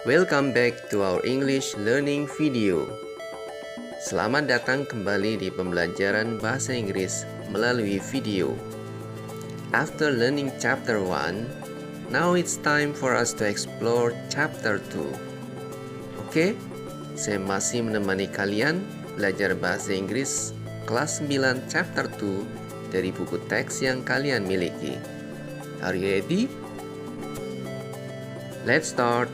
Welcome back to our English learning video. Selamat datang kembali di pembelajaran bahasa Inggris melalui video. After learning chapter 1, now it's time for us to explore chapter 2. Oke, saya masih menemani kalian belajar bahasa Inggris kelas 9 chapter 2 dari buku teks yang kalian miliki. Are you ready? Let's start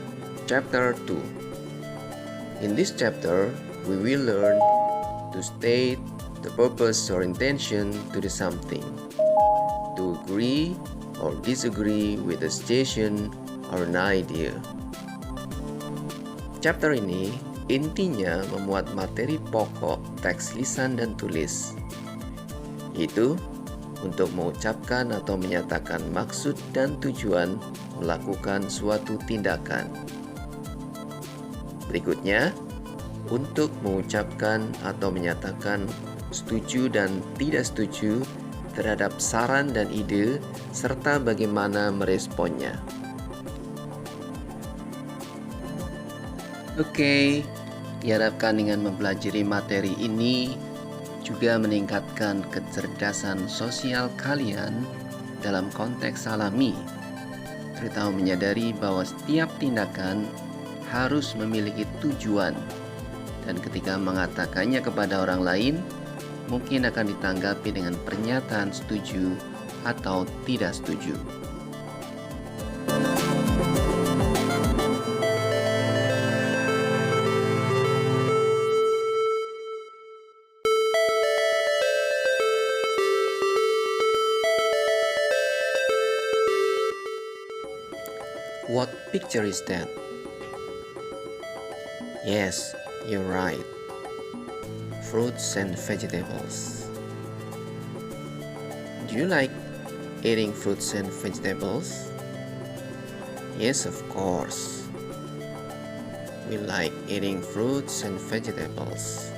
Chapter 2. In this chapter, we will learn to state the purpose or intention to do something, to agree or disagree with a suggestion or an idea. Chapter ini intinya memuat materi pokok teks lisan dan tulis, yaitu untuk mengucapkan atau menyatakan maksud dan tujuan melakukan suatu tindakan. Berikutnya, untuk mengucapkan atau menyatakan setuju dan tidak setuju terhadap saran dan ide, serta bagaimana meresponnya. Oke, diharapkan dengan mempelajari materi ini juga meningkatkan kecerdasan sosial kalian dalam konteks alami, terutama menyadari bahwa setiap tindakan harus memiliki tujuan, dan ketika mengatakannya kepada orang lain mungkin akan ditanggapi dengan pernyataan setuju atau tidak setuju. What picture is that? Yes, you're right. Fruits and vegetables. Do you like eating fruits and vegetables? Yes, of course. We like eating fruits and vegetables.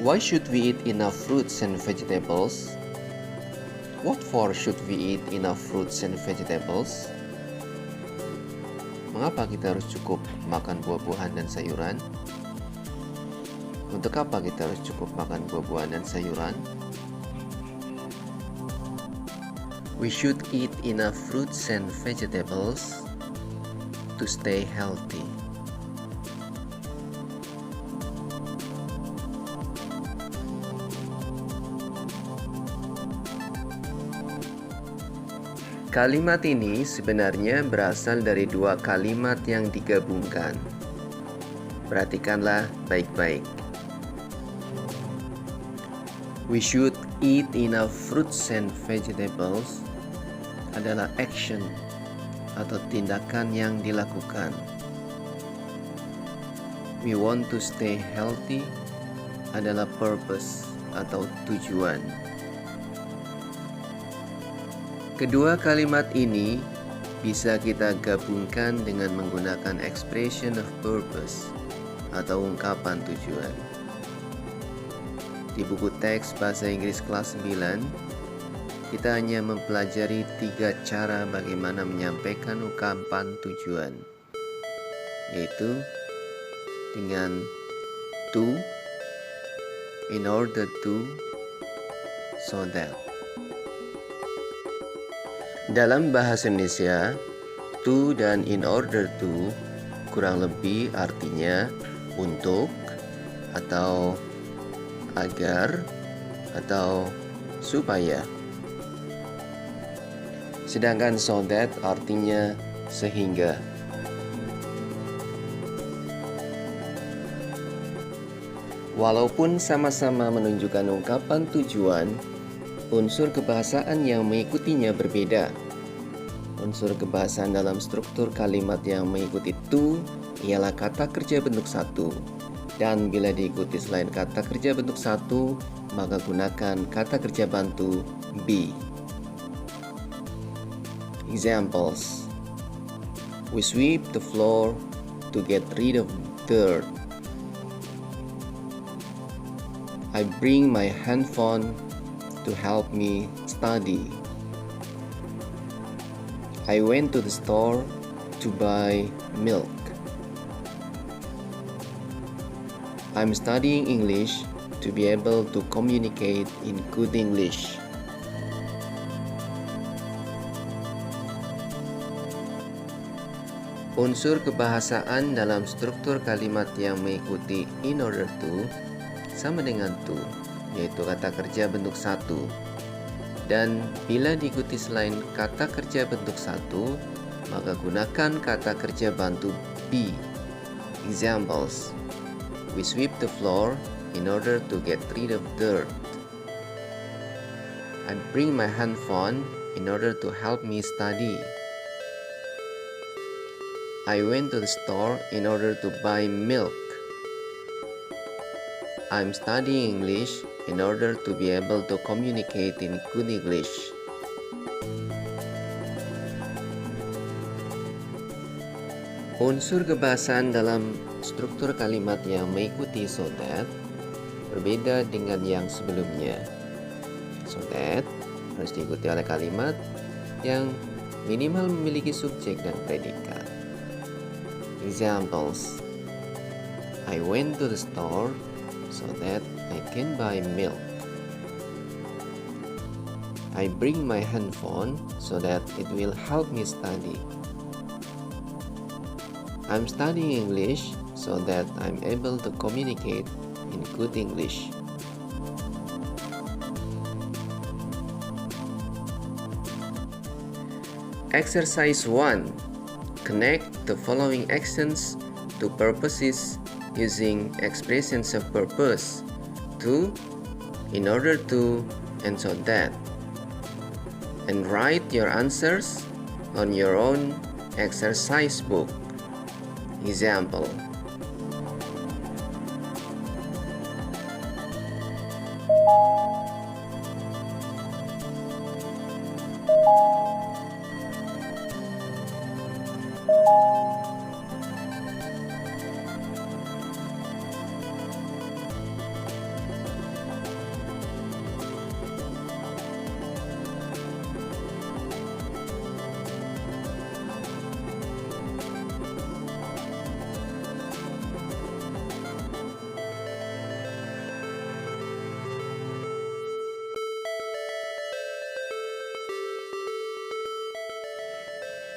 Why should we eat enough fruits and vegetables? What for should we eat enough fruits and vegetables? Mengapa kita harus cukup makan buah-buahan dan sayuran? Untuk apa kita harus cukup makan buah-buahan dan sayuran? We should eat enough fruits and vegetables to stay healthy. Kalimat ini sebenarnya berasal dari dua kalimat yang digabungkan. Perhatikanlah baik-baik. We should eat enough fruits and vegetables adalah action atau tindakan yang dilakukan. We want to stay healthy adalah purpose atau tujuan. Kedua kalimat ini bisa kita gabungkan dengan menggunakan expression of purpose atau ungkapan tujuan. Di buku teks bahasa Inggris kelas 9, kita hanya mempelajari 3 cara bagaimana menyampaikan ungkapan tujuan, yaitu dengan to, in order to, so that. Dalam bahasa Indonesia, to dan in order to kurang lebih artinya untuk, atau agar, atau supaya. Sedangkan so that artinya sehingga. Walaupun sama-sama menunjukkan ungkapan tujuan, unsur kebahasaan yang mengikutinya berbeda. Unsur kebahasaan dalam struktur kalimat yang mengikuti to ialah kata kerja bentuk satu, dan bila diikuti selain kata kerja bentuk satu, maka gunakan kata kerja bantu be. Examples: we sweep the floor to get rid of dirt. I bring my handphone to help me study. I went to the store to buy milk. I'm studying English to be able to communicate in good English. Unsur kebahasaan dalam struktur kalimat yang mengikuti in order to sama dengan to, yaitu kata kerja bentuk satu. Dan bila diikuti selain kata kerja bentuk satu, maka gunakan kata kerja bantu be. Examples: we sweep the floor in order to get rid of dirt. I bring my handphone in order to help me study. I went to the store in order to buy milk. I'm studying English in order to be able to communicate in good English. Unsur kebahasaan dalam struktur kalimat yang mengikuti so that berbeda dengan yang sebelumnya. So that harus diikuti oleh kalimat yang minimal memiliki subjek dan predikat. Examples: I went to the store so that I can buy milk. I bring my handphone so that it will help me study. I'm studying English so that I'm able to communicate in good English. Exercise 1. Connect the following actions to purposes using expressions of purpose: to, in order to, and so that. And write your answers on your own exercise book. Example: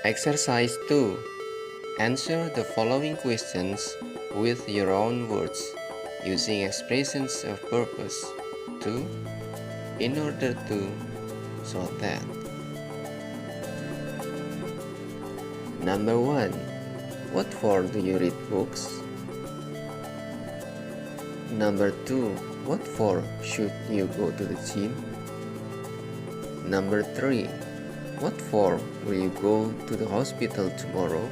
Exercise 2. Answer the following questions with your own words using expressions of purpose: to, in order to, so that. Number 1. What for do you read books? Number 2. What for should you go to the gym? Number 3. What for will you go to the hospital tomorrow?